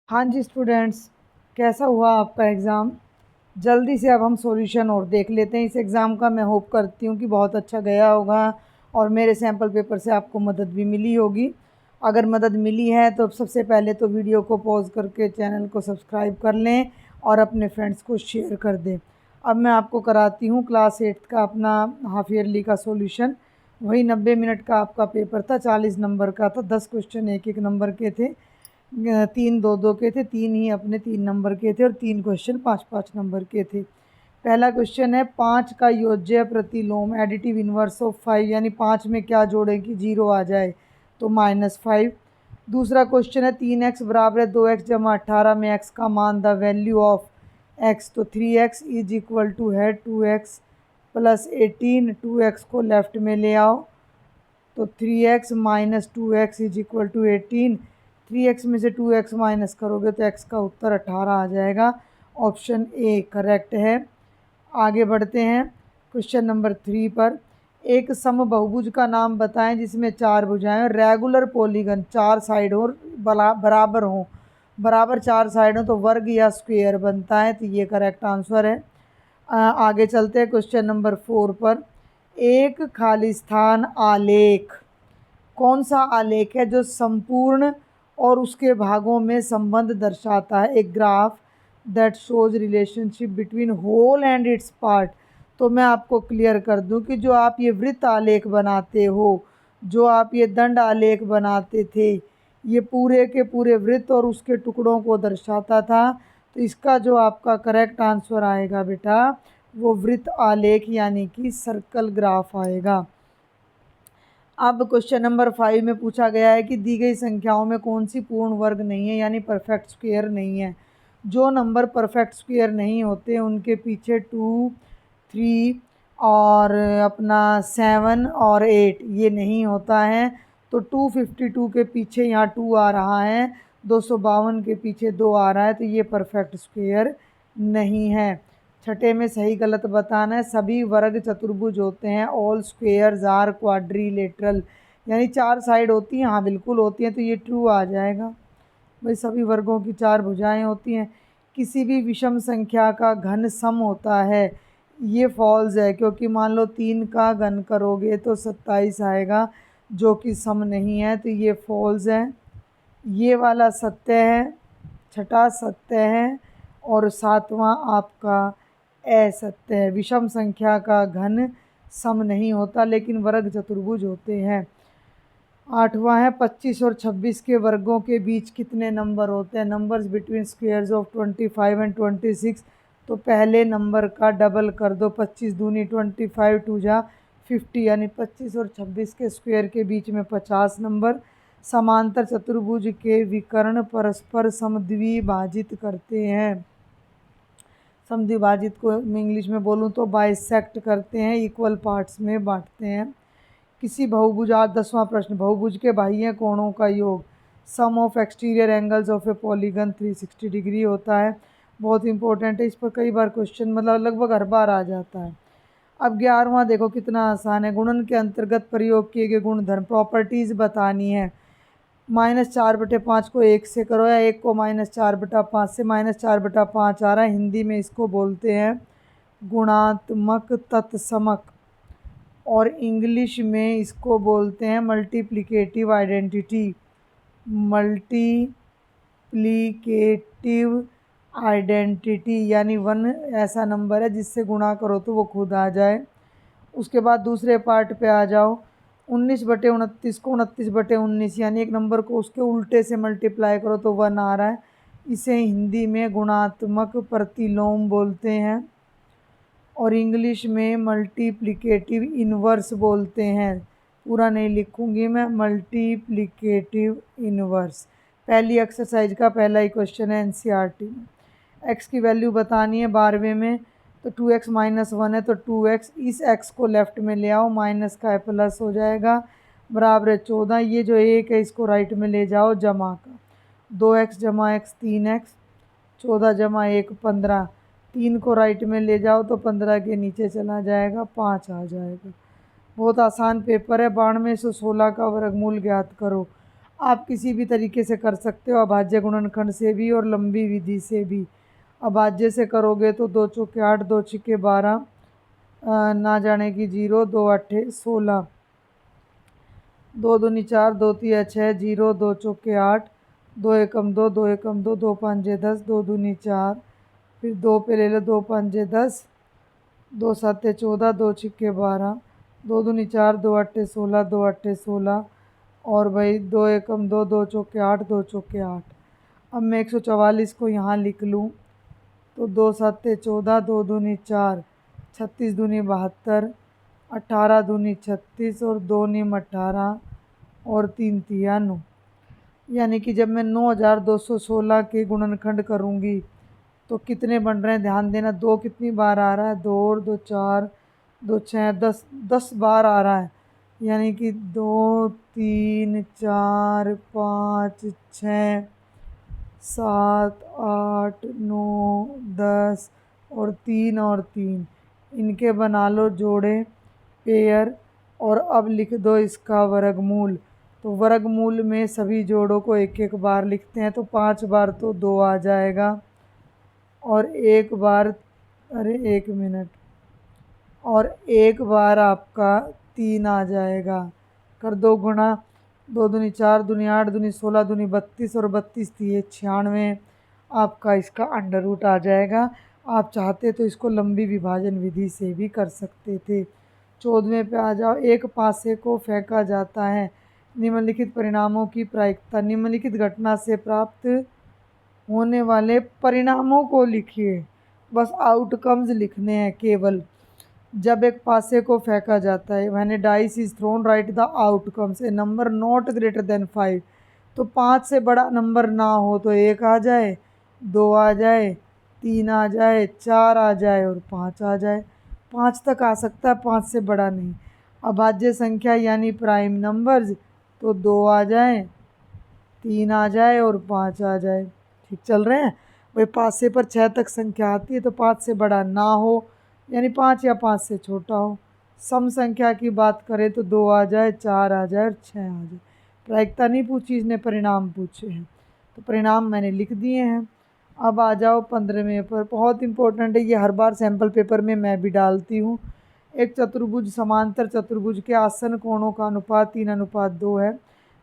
हाँ जी स्टूडेंट्स, कैसा हुआ आपका एग्ज़ाम। जल्दी से अब हम सॉल्यूशन और देख लेते हैं इस एग्ज़ाम का। मैं होप करती हूँ कि बहुत अच्छा गया होगा और मेरे सैम्पल पेपर से आपको मदद भी मिली होगी। अगर मदद मिली है तो सबसे पहले तो वीडियो को पॉज करके चैनल को सब्सक्राइब कर लें और अपने फ्रेंड्स को शेयर कर दें। अब मैं आपको कराती हूँ क्लास 8 का अपना हाफ ईयरली का सॉल्यूशन। वही 90 मिनट का आपका पेपर था, 40 नंबर का था, 10 क्वेश्चन एक एक नंबर के थे, 3 2 2 के थे, 3 ही अपने 3 नंबर के थे और 3 क्वेश्चन 5 5 नंबर के थे। पहला क्वेश्चन है 5 का योज्य प्रतिलोम एडिटिव इन्वर्स ऑफ 5, यानी 5 में क्या जोड़ें कि 0 आ जाए, तो -5। दूसरा क्वेश्चन है 3x बराबर है 2x जमा 18 में x का मान द वैल्यू ऑफ x, तो 3x इज इक्वल टू है 2x प्लस 18। 2x को लेफ्ट में ले आओ तो 3x minus 2x is equal to 18। 3x में से 2x माइनस करोगे तो x का उत्तर 18 आ जाएगा। ऑप्शन ए करेक्ट है। आगे बढ़ते हैं क्वेश्चन नंबर 3 पर। एक समबाहुभुज का नाम बताएं जिसमें 4 भुजाएं और रेगुलर पॉलीगन 4 साइड हो बराबर हों, बराबर 4 साइड हो तो वर्ग या स्क्वायर बनता है, तो ये करेक्ट आंसर है। आगे चलते हैं क्वेश्चन नंबर 4 पर। एक खालिस्तान आलेख कौन सा आलेख है जो संपूर्ण और उसके भागों में संबंध दर्शाता है। एक graph that shows relationship between whole and its part. तो मैं आपको क्लियर कर दूं कि जो आप ये वृत्त आलेख बनाते हो, जो आप ये दंड आलेख बनाते थे, ये पूरे के पूरे वृत्त और उसके टुकड़ों को दर्शाता था। तो इसका जो आपका करेक्ट आंसर आएगा बेटा, वो वृत्त आलेख यानी कि सर्कल ग्राफ आएगा। अब क्वेश्चन नंबर 5 में पूछा गया है कि दी गई संख्याओं में कौन सी पूर्ण वर्ग नहीं है, यानी परफेक्ट स्क्वायर नहीं है। जो नंबर परफेक्ट स्क्वायर नहीं होते उनके पीछे 2 3 और अपना 7 और 8 ये नहीं होता है। तो 252 के पीछे यहाँ 2 आ रहा है, 252 के पीछे 2 आ रहा है, तो ये परफेक्ट स्क्वायर नहीं है। छठे में सही गलत बताना है। सभी वर्ग चतुर्भुज होते हैं, ऑल स्क्वेयर्स आर क्वाड्रिलेटरल, यानी 4 साइड होती हैं। हाँ बिल्कुल होती हैं, तो ये ट्रू आ जाएगा। भाई सभी वर्गों की 4 भुजाएं होती हैं। किसी भी विषम संख्या का घन सम होता है, ये फॉल्स है, क्योंकि मान लो 3 का घन करोगे तो 27 आएगा, जो कि सम नहीं है, तो ये फॉल्स है। ये वाला सत्य है, छठा सत्य है और 7वां आपका असत्य है। विषम संख्या का घन सम नहीं होता लेकिन वर्ग चतुर्भुज होते हैं। 8वां है 25 और 26 के वर्गों के बीच कितने नंबर होते हैं। Numbers between squares of 25 and 26। तो पहले नंबर का डबल कर दो, 25 दूनी 25 टू जा 50, यानी 25 और 26 के स्क्वायर के बीच में 50 नंबर। समांतर चतुर्भुज के विकर्ण परस्पर समद्विभाजित करते हैं। समद्विभाजित को इंग्लिश में बोलूँ तो बाइसेक्ट करते हैं, इक्वल पार्ट्स में बांटते हैं। किसी बहुभुज, आज 10वां प्रश्न, बहुभुज के बाह्य कोणों का योग sum of exterior angles of a polygon 360 degree होता है। बहुत इंपॉर्टेंट है, इस पर कई बार क्वेश्चन मतलब लगभग हर बार आ जाता है। अब 11वां देखो कितना आसान है। गुणन के अंतर्गत प्रयोग किए गए गुणधर्म प्रॉपर्टीज बतानी है। -4/5 को 1 से करो या 1 को -4/5 से। -4/5 आ रहा है, हिंदी में इसको बोलते हैं गुणात्मक तत्समक और इंग्लिश में इसको बोलते हैं मल्टीप्लिकेटिव आइडेंटिटी। मल्टीप्लिकेटिव आइडेंटिटी यानी 1 ऐसा नंबर है जिससे गुणा करो तो वो खुद आ जाए। उसके बाद दूसरे पार्ट पे आ जाओ। 19/29 को 29/19 यानी एक नंबर को उसके उल्टे से मल्टीप्लाई करो तो 1 आ रहा है। इसे हिंदी में गुणात्मक प्रतिलोम बोलते हैं और इंग्लिश में मल्टीप्लिकेटिव इन्वर्स बोलते हैं। पूरा नहीं लिखूंगी मैं, मल्टीप्लिकेटिव इन्वर्स। पहली एक्सरसाइज का पहला ही क्वेश्चन है एनसीईआरटी में। एक्स की वैल्यू बतानी है 12वें में, तो 2x - 1 है तो 2x, इस x को लेफ्ट में ले आओ, माइनस का प्लस हो जाएगा, बराबर है 14। ये जो 1 है इसको राइट में ले जाओ, जमा का 2x जमा x 3x, 14 जमा 1 15। 3 को राइट में ले जाओ तो 15 के नीचे चला जाएगा, 5 आ जाएगा। बहुत आसान पेपर है। 92 से 16 का वर्गमूल ज्ञात करो। आप किसी भी तरीके से कर सकते हो, अभाज्य गुणनखंड से भी और लंबी विधि से भी। अभाज्य से करोगे तो 2 चौके 8, 2 छिक्के 12, ना जाने की 0, 2 अट्ठे 16, 2 दूनी 4, 2 तिया 6, 0, 2 चौके 8, 2 एकम 2, 2 एकम 2, 2 पंजे 10, 2 दूनी 4, फिर 2 पे ले लो, 2 पंजे 10, 2 साते 14, 2 छिक्के 12, 2 दूनी 4, 2 अट्ठे 16, 2 अट्ठे 16, और भाई 2 एकम 2, 2 चौके 8, 2 चौके 8। अब मैं 144 को यहाँ लिख लूँ तो 2 साते 14, 2 दूनी 4, 36 दूनी 72, 18 दूनी 36 और 2 नीम 18 और 3 तिया 9। यानी कि जब मैं 9216 के गुणनखंड करूँगी तो कितने बन रहे हैं, ध्यान देना। 2 कितनी बार आ रहा है, 2 और 2 4, 2 6 10, 10 बार आ रहा है। यानी कि 2 3 4 5 6 7 8 9 10 और 3 इनके बना लो जोड़े, पेयर, और अब लिख दो इसका वर्गमूल। तो वर्गमूल में सभी जोड़ों को एक एक बार लिखते हैं, तो 5 बार तो 2 आ जाएगा, और एक बार, अरे 1 मिनट, और एक बार आपका 3 आ जाएगा। कर दो गुणा, 2 दूनी 4, दूनी 8, दूनी 16, दूनी 32 और 32 तिये 96, आपका इसका अंडर रूट आ जाएगा। आप चाहते तो इसको लंबी विभाजन विधि से भी कर सकते थे। 14वें पे आ जाओ। एक पासे को फेंका जाता है, निम्नलिखित परिणामों की प्रायिकता। निम्नलिखित घटना से प्राप्त होने वाले परिणामों को लिखिए, बस आउटकम्स लिखने हैं केवल। जब एक पासे को फेंका जाता है, when A dice is throne right the outcomes, A number not greater than 5। तो 5 से बड़ा नंबर ना हो तो 1 आ जाए, 2 आ जाए, 3 आ जाए, 4 आ जाए और 5 आ जाए। 5 तक आ सकता है, 5 से बड़ा नहीं। अभाज्य संख्या यानी प्राइम नंबर्स, तो 2 आ जाए, 3 आ जाए और 5 आ जाए। ठीक चल रहे हैं भाई। पासे पर 6 तक संख्या आती है तो 5 से बड़ा ना हो, यानी 5 या 5 से छोटा हो। सम संख्या की बात करें तो 2 आ जाए, 4 आ जाए और 6 आ जाए। प्रायिकता नहीं पूछी इसने, परिणाम पूछे हैं, तो परिणाम मैंने लिख दिए हैं। अब आ जाओ 15वें पर। बहुत इंपॉर्टेंट है ये, हर बार सैम्पल पेपर में मैं भी डालती हूँ। एक चतुर्भुज समांतर चतुर्भुज के आसन कोणों का अनुपात 3:2 है।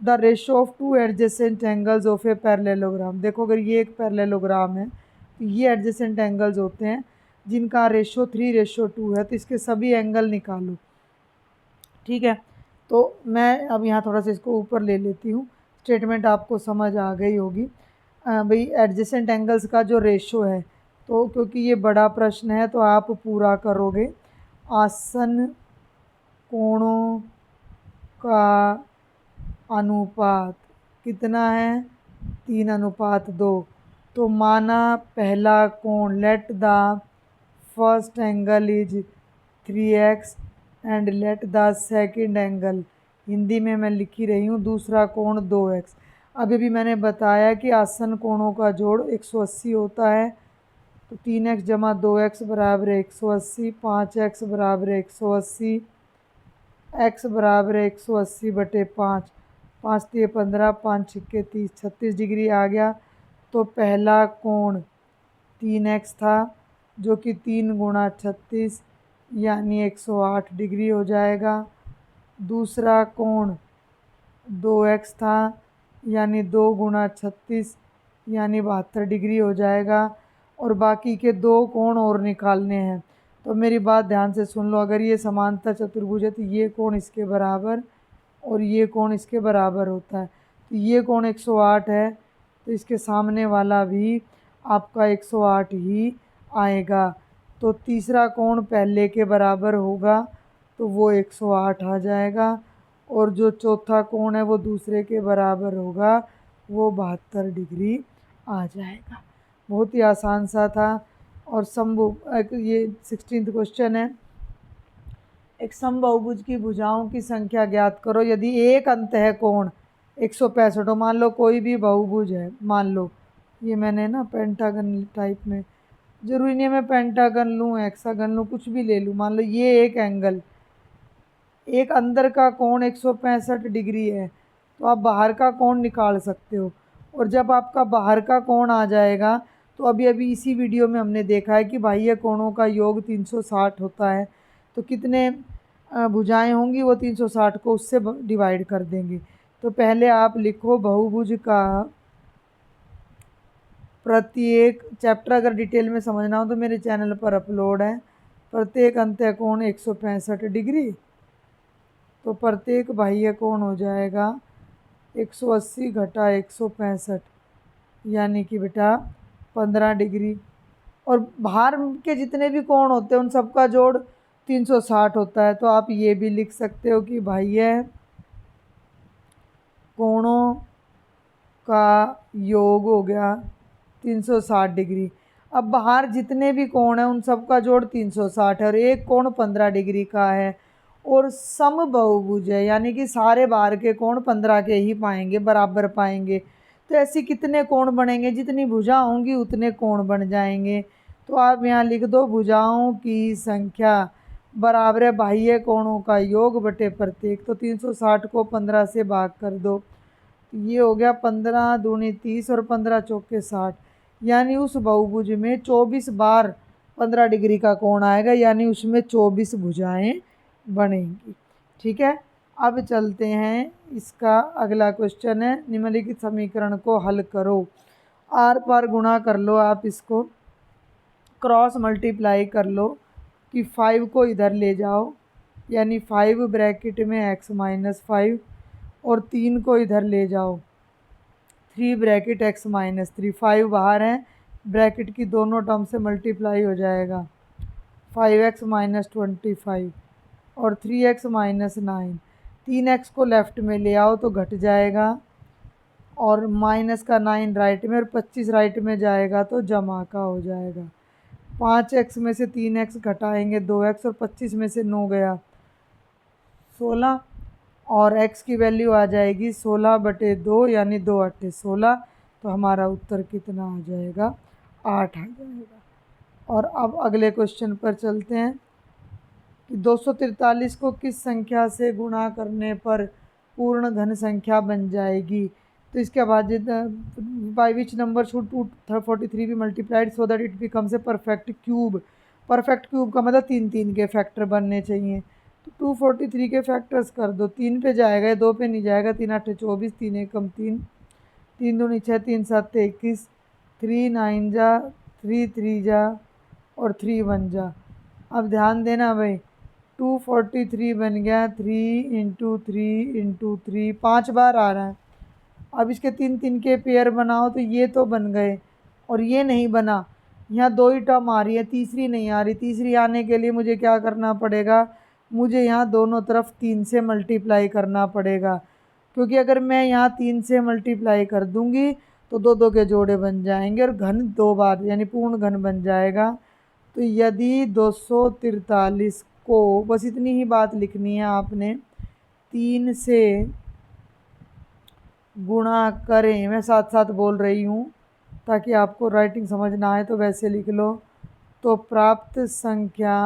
The ratio of 2 adjacent angles of a parallelogram. देखो अगर ये एक पैरेललोग्राम है तो ये एडजेसेंट एंगल्स होते हैं जिनका रेशो 3:2 है, तो इसके सभी एंगल निकालो। ठीक है, तो मैं अब यहाँ थोड़ा सा इसको ऊपर ले लेती हूँ, स्टेटमेंट आपको समझ आ गई होगी। भाई एडजेसेंट एंगल्स का जो रेशो है, तो क्योंकि ये बड़ा प्रश्न है तो आप पूरा करोगे। आसन कोणों का अनुपात कितना है, 3:2। तो माना पहला कोण, let the first angle is 3x and let the second angle, Hindi में मैं लिखी रही हूँ, दूसरा कोण 2x। अभी भी मैंने बताया कि आसन कोणों का जोड़ 180 होता है, तो 3x जमा 2x बराबर 180, 5x बराबर 180, x बराबर 180/5, 5 तिये 15, 5 छिक्के 30, 36 डिग्री आ गया। तो पहला कोण 3x था, जो कि 3 गुणा 36 यानी 108 डिग्री हो जाएगा। दूसरा कोण 2x था, यानी 2 गुणा 36 यानी 72 डिग्री हो जाएगा। और बाकी के 2 कोण और निकालने हैं, तो मेरी बात ध्यान से सुन लो। अगर ये समांतर चतुर्भुज है तो ये कोण इसके बराबर और ये कोण इसके बराबर होता है, तो ये कोण 108 है, तो इसके सामने वाला भी आपका 108 ही आएगा। तो तीसरा कोण पहले के बराबर होगा, तो वो 108 आ जाएगा, और जो चौथा कोण है वो दूसरे के बराबर होगा, वो 72 डिग्री आ जाएगा। बहुत ही आसान सा था। और ये 16th क्वेश्चन है। एक समबाहुभुज की भुजाओं की संख्या ज्ञात करो यदि एक अंत है कोण 165 हो। मान लो कोई भी बहुभुज है, मान लो ये मैंने ना पेंटागन टाइप में, जरूरी नहीं है मैं पेंटागन लूँ, हेक्सागन लूँ, कुछ भी ले लूँ। मान लो ये एक एंगल, एक अंदर का कोण 165 डिग्री है, तो आप बाहर का कोण निकाल सकते हो। और जब आपका बाहर का कोण आ जाएगा तो अभी अभी इसी वीडियो में हमने देखा है कि बाह्य कोणों का योग 360 होता है। तो कितने भुजाएं होंगी, वो 360 को उससे डिवाइड कर देंगे। तो पहले आप लिखो बहुभुज का प्रत्येक चैप्टर, अगर डिटेल में समझना हो तो मेरे चैनल पर अपलोड है। प्रत्येक अंत्यकोण 165 डिग्री, तो प्रत्येक बाह्य कोण हो जाएगा 180 घटा 165, यानी कि बेटा 15 डिग्री। और बाहर के जितने भी कोण होते हैं उन सबका जोड़ 360 होता है। तो आप ये भी लिख सकते हो कि बाह्य कोणों का योग हो गया 360 डिग्री। अब बाहर जितने भी कोण हैं उन सबका जोड़ 360 है, और एक कोण 15 डिग्री का है और सम बहुभुज है, यानी कि सारे बाहर के कोण 15 के ही पाएंगे, बराबर पाएंगे। तो ऐसे कितने कोण बनेंगे, जितनी भुजा होंगी उतने कोण बन जाएंगे। तो आप यहाँ लिख दो भुजाओं की संख्या बराबर है बाह्य कोणों का योग बटे प्रत्येक। तो 360 को 15 से भाग कर दो, ये हो गया 15 दूनी 30 और 15 चौके 60, यानी उस बहुभुज में 24 बार 15 डिग्री का कोण आएगा, यानी उसमें 24 भुजाएं बनेंगी। ठीक है, अब चलते हैं, इसका अगला क्वेश्चन है निम्नलिखित समीकरण को हल करो। आर पार गुणा कर लो, आप इसको क्रॉस मल्टीप्लाई कर लो कि 5 को इधर ले जाओ, यानी 5 ब्रैकेट में x माइनस 5, और 3 को इधर ले जाओ 3 ब्रैकेट x माइनस 3। 5 बाहर है, ब्रैकेट की दोनों टर्म से मल्टीप्लाई हो जाएगा 5x माइनस 25 और 3x माइनस 9। 3x को लेफ़्ट में ले आओ तो घट जाएगा, और माइनस का 9 राइट में और 25 राइट में जाएगा तो जमा का हो जाएगा। 5x में से 3x घटाएंगे 2x, और 25 में से 9 गया 16, और x की वैल्यू आ जाएगी 16 बटे 2, यानी 2 8 16। तो हमारा उत्तर कितना आ जाएगा, 8 आ जाएगा। और अब अगले क्वेश्चन पर चलते हैं कि 243 को किस संख्या से गुणा करने पर पूर्ण घन संख्या बन जाएगी। तो इसके बाद बाई विच नंबर शुड 243 भी multiplied so that it becomes a perfect cube. Perfect cube का मतलब 3 3 के फैक्टर बनने चाहिए। तो 243 के फैक्टर्स कर दो, 3 पे जाएगा, 2 पे नहीं जाएगा। 3 8 24, 3 एकम 3, 3 दूनी 6, 3 7 21, 3 9 जा, 3 3 जा, और 3 1 जा। अब ध्यान देना भाई, 243 बन गया 3 इंटू 3 इंटू 3, 5 बार आ रहा है। अब इसके 3 3 के पेयर बनाओ तो ये तो बन गए, और ये नहीं बना। यहाँ 2 ही टर्म आ रही है, तीसरी नहीं आ रही। तीसरी आने के लिए मुझे क्या करना पड़ेगा, मुझे यहाँ दोनों तरफ 3 से मल्टीप्लाई करना पड़ेगा, क्योंकि अगर मैं यहाँ 3 से मल्टीप्लाई कर दूँगी तो 2 2 के जोड़े बन जाएंगे और घन 2 बार यानी पूर्ण घन बन जाएगा। तो यदि 243 को, बस इतनी ही बात लिखनी है आपने, 3 से गुणा करें, मैं साथ साथ बोल रही हूँ ताकि आपको राइटिंग समझ ना आए तो वैसे लिख लो, तो प्राप्त संख्या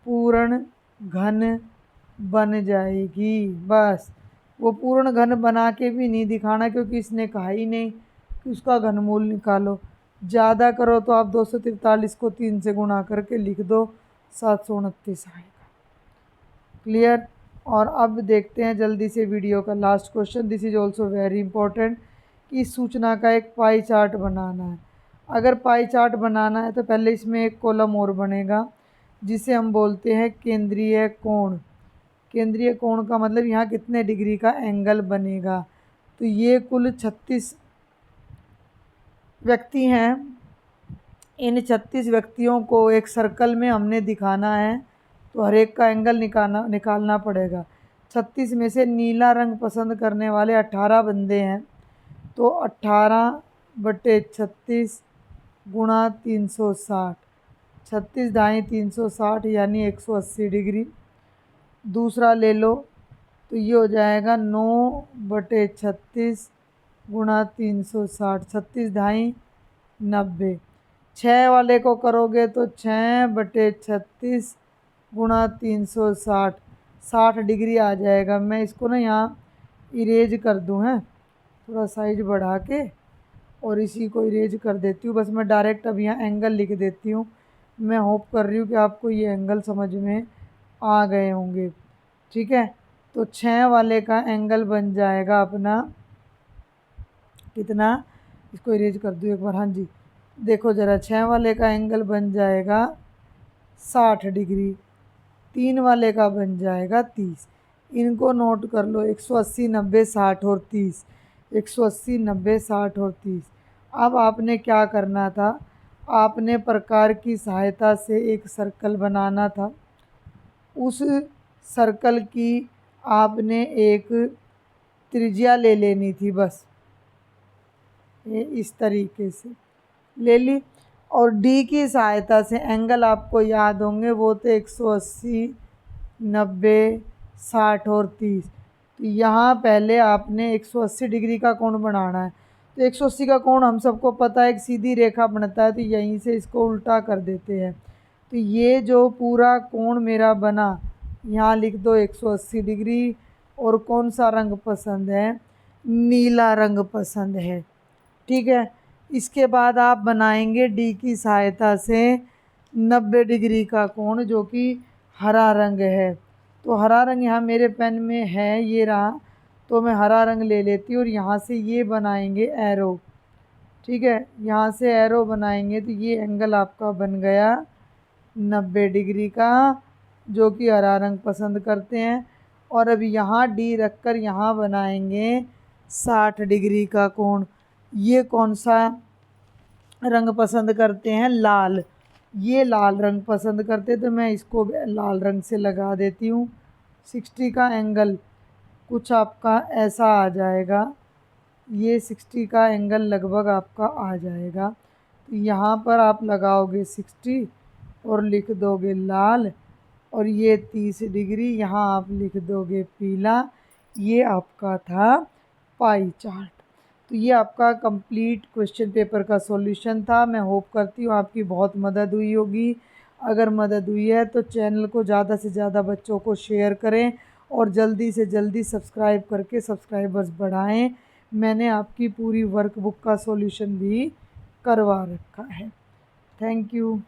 पूर्ण घन बन जाएगी। बस वो पूर्ण घन बना के भी नहीं दिखाना, क्योंकि इसने कहा ही नहीं कि उसका घनमूल निकालो। ज़्यादा करो तो आप 243 को 3 से गुणा करके लिख दो, 729 आएगा। क्लियर। और अब देखते हैं जल्दी से वीडियो का last question. This is also very important कि इस सूचना का एक पाई चार्ट बनाना है। अगर पाई चार्ट बनाना है तो पहले इसमें एक कॉलम और बनेगा जिसे हम बोलते हैं केंद्रीय कोण। केंद्रीय कोण का मतलब यहाँ कितने डिग्री का एंगल बनेगा। तो ये कुल 36 व्यक्ति हैं। इन 36 व्यक्तियों को एक सर्कल में हमने दिखाना है, तो हर एक का एंगल निकालना पड़ेगा। 36 में से नीला रंग पसंद करने वाले 18 बंदे हैं, तो 18 बटे 36 गुणा 360, 36 ढाई 360 यानी 180 डिग्री। दूसरा ले लो तो ये हो जाएगा 9 बटे 36 गुणा 360, 36 ढाई 90। 6 वाले को करोगे तो 6 बटे 36 गुणा 360, 60 डिग्री आ जाएगा। मैं इसको ना यहाँ इरेज कर दूँ हैं, थोड़ा साइज बढ़ा के और इसी को इरेज कर देती हूँ। बस मैं डायरेक्ट अब यहाँ एंगल लिख देती हूँ। मैं होप कर रही हूँ कि आपको ये एंगल समझ में आ गए होंगे। ठीक है, तो 6 वाले का एंगल बन जाएगा अपना कितना, इसको इरेज कर दूँ एक बार। हाँ जी, देखो ज़रा, 6 वाले का एंगल बन जाएगा 60 डिग्री, 3 वाले का बन जाएगा 30। इनको नोट कर लो, 180, 90, 60 और 30, 180, 90, 60 और 30। अब आपने क्या करना था, आपने प्रकार की सहायता से एक सर्कल बनाना था। उस सर्कल की आपने एक त्रिज्या ले लेनी थी, बस ये इस तरीके से ले ली। और डी की सहायता से एंगल आपको याद होंगे, वो तो 180, 90, 60 और 30। तो यहाँ पहले आपने 180 डिग्री का कोण बनाना है। तो 180 का कोण हम सबको पता है, एक सीधी रेखा बनता है, तो यहीं से इसको उल्टा कर देते हैं। तो ये जो पूरा कोण मेरा बना, यहाँ लिख दो 180 डिग्री। और कौन सा रंग पसंद है, नीला रंग पसंद है। ठीक है, इसके बाद आप बनाएंगे डी की सहायता से 90 डिग्री का कोण, जो कि हरा रंग है। तो हरा रंग यहाँ मेरे पेन में है, ये रहा, तो मैं हरा रंग ले लेती हूँ और यहाँ से ये बनाएंगे एरो। ठीक है, यहाँ से एरो बनाएंगे तो ये एंगल आपका बन गया 90 डिग्री का, जो कि हरा रंग पसंद करते हैं। और अब यहाँ डी रखकर यहाँ बनाएंगे 60 डिग्री का कोण। ये कौन सा रंग पसंद करते हैं, लाल, ये लाल रंग पसंद करते, तो मैं इसको लाल रंग से लगा देती हूँ। 60 का एंगल कुछ आपका ऐसा आ जाएगा, ये 60 का एंगल लगभग आपका आ जाएगा। तो यहाँ पर आप लगाओगे 60 और लिख दोगे लाल, और ये 30 डिग्री यहाँ आप लिख दोगे पीला। ये आपका था पाई चार्ट। तो ये आपका कंप्लीट क्वेश्चन पेपर का सॉल्यूशन था। मैं होप करती हूँ आपकी बहुत मदद हुई होगी। अगर मदद हुई है तो चैनल को ज़्यादा से ज़्यादा बच्चों को शेयर करें और जल्दी से जल्दी सब्सक्राइब करके सब्सक्राइबर्स बढ़ाएं। मैंने आपकी पूरी वर्कबुक का सॉल्यूशन भी करवा रखा है। Thank you.